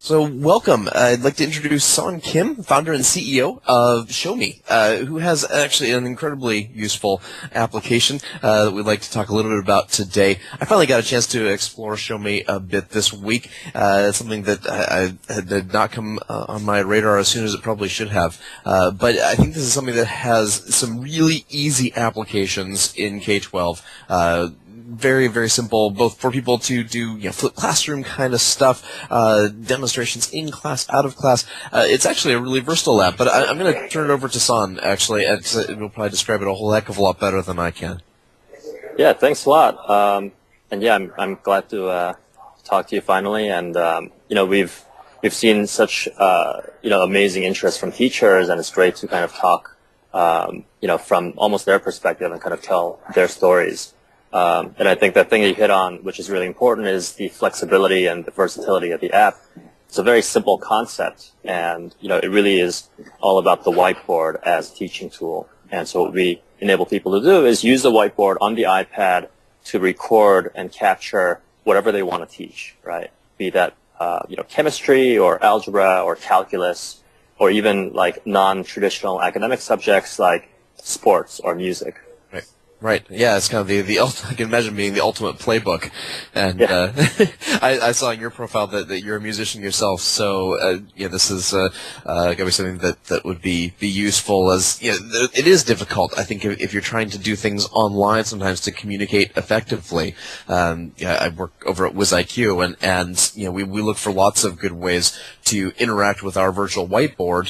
So welcome. I'd like to introduce San Kim, founder and CEO of ShowMe, who has actually an incredibly useful application that we'd like to talk a little bit about today. I finally got a chance to explore ShowMe a bit this week. It's something that I had not come on my radar as soon as it probably should have. But I think this is something that has some really easy applications in K-12. Very, very simple, both for people to do, flip classroom kind of stuff, demonstrations in class, out of class. It's actually a really versatile app, but I'm going to turn it over to San, actually, because it will probably describe it a whole heck of a lot better than I can. Yeah, thanks a lot. And yeah, I'm glad to talk to you finally. And we've seen such amazing interest from teachers, and it's great to kind of talk from almost their perspective and kind of tell their stories. And I think the thing that you hit on, which is really important, is the flexibility and the versatility of the app. It's a very simple concept, and it really is all about the whiteboard as a teaching tool. And so what we enable people to do is use the whiteboard on the iPad to record and capture whatever they want to teach, right? Be that chemistry or algebra or calculus, or even like non-traditional academic subjects like sports or music. Right. Yeah, it's kind of the I can imagine being the ultimate playbook. And yeah. I saw in your profile that you're a musician yourself, so this is going to be something that would be useful. As it is difficult, I think, if you're trying to do things online sometimes to communicate effectively. I work over at WizIQ, and we look for lots of good ways to interact with our virtual whiteboard,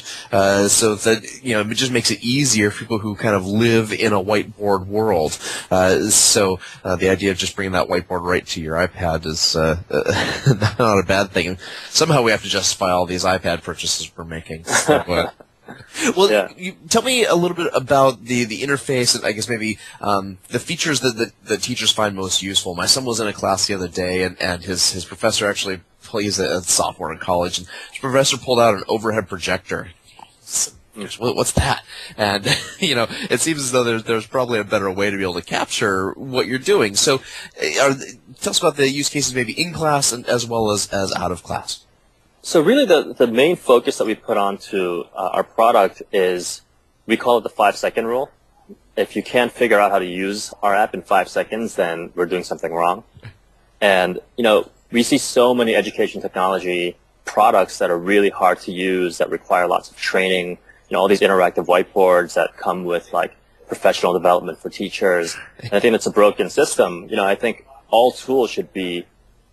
so that it just makes it easier for people who kind of live in a whiteboard world. So the idea of just bringing that whiteboard right to your iPad is not a bad thing. And somehow we have to justify all these iPad purchases we're making. So, well, yeah. Tell me a little bit about the interface and I guess maybe the features that teachers find most useful. My son was in a class the other day, and his professor actually plays a sophomore in college, and his professor pulled out an overhead projector. What's that? And it seems as though there's probably a better way to be able to capture what you're doing. So, tell us about the use cases, maybe in class and as well as out of class. So really, the main focus that we put onto our product is, we call it the 5-second rule. If you can't figure out how to use our app in 5 seconds, then we're doing something wrong. And we see so many education technology products that are really hard to use, that require lots of training. All these interactive whiteboards that come with like professional development for teachers. And I think it's a broken system. I think all tools should be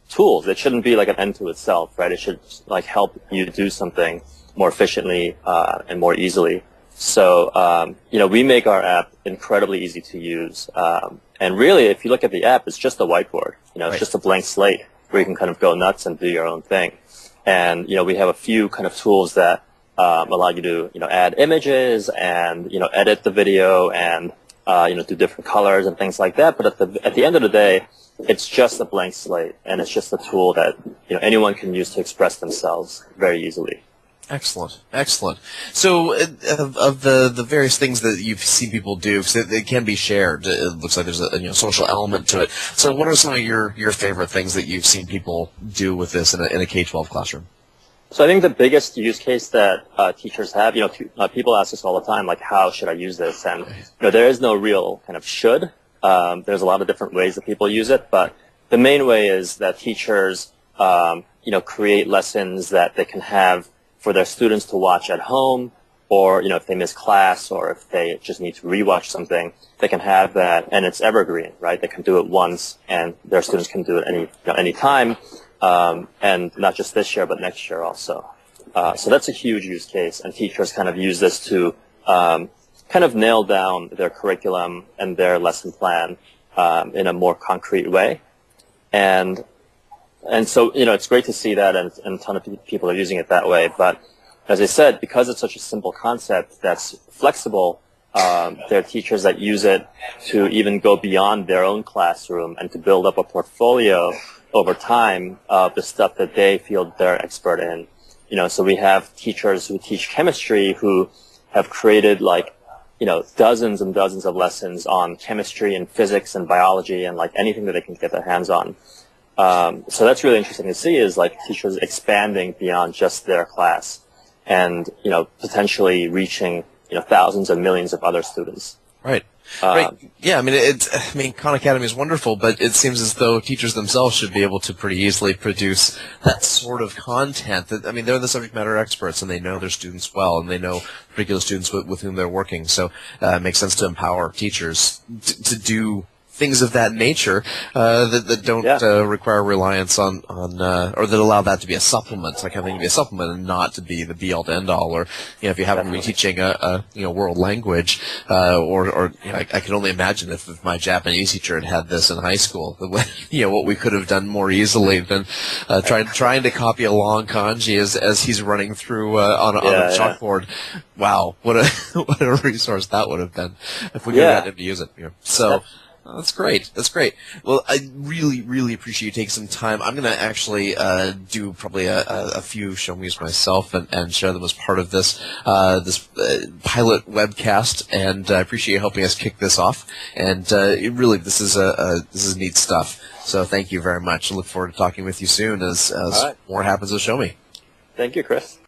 tools. It shouldn't be like an end to itself, right? It should like help you do something more efficiently and more easily. So we make our app incredibly easy to use. And really, if you look at the app, it's just a whiteboard. It's just a blank slate where you can kind of go nuts and do your own thing. And we have a few kind of tools that allow you to add images and edit the video and do different colors and things like that. But at the end of the day, it's just a blank slate, and it's just a tool that anyone can use to express themselves very easily. Excellent, excellent. So, of the various things that you've seen people do, because it can be shared, it looks like there's a social element to it. So, what are some of your favorite things that you've seen people do with this in a K-12 classroom? So I think the biggest use case that teachers have, people ask us all the time, like, how should I use this? And there is no real kind of should. There's a lot of different ways that people use it, but the main way is that teachers, create lessons that they can have for their students to watch at home, or if they miss class, or if they just need to rewatch something, they can have that, and it's evergreen, right? They can do it once, and their students can do it any time. And not just this year, but next year also. So that's a huge use case, and teachers kind of use this to kind of nail down their curriculum and their lesson plan in a more concrete way. And so, it's great to see that, and a ton of people are using it that way. But as I said, because it's such a simple concept that's flexible, there are teachers that use it to even go beyond their own classroom and to build up a portfolio over time of the stuff that they feel they're expert in. So we have teachers who teach chemistry who have created dozens and dozens of lessons on chemistry and physics and biology and anything that they can get their hands on. So that's really interesting to see, is like teachers expanding beyond just their class and, potentially reaching, thousands and millions of other students. Right. Right. Yeah, Khan Academy is wonderful, but it seems as though teachers themselves should be able to pretty easily produce that sort of content. They're the subject matter experts, and they know their students well, and they know particular students with whom they're working. So it makes sense to empower teachers to do things of that nature that don't require reliance on or that allow that to be a supplement, like having to be a supplement and not to be the be all to end all. Or if you happen to be teaching a world language, I can only imagine if my Japanese teacher had this in high school, the way what we could have done more easily than trying to copy a long kanji as he's running through on a chalkboard. Wow, what a resource that would have been if we could have had him to use it. So. That's great. That's great. Well, I really, really appreciate you taking some time. I'm going to actually do probably a few ShowMe's myself and share them as part of this pilot webcast. And I appreciate you helping us kick this off. And this is neat stuff. So thank you very much. I look forward to talking with you soon as more happens with ShowMe. Thank you, Chris.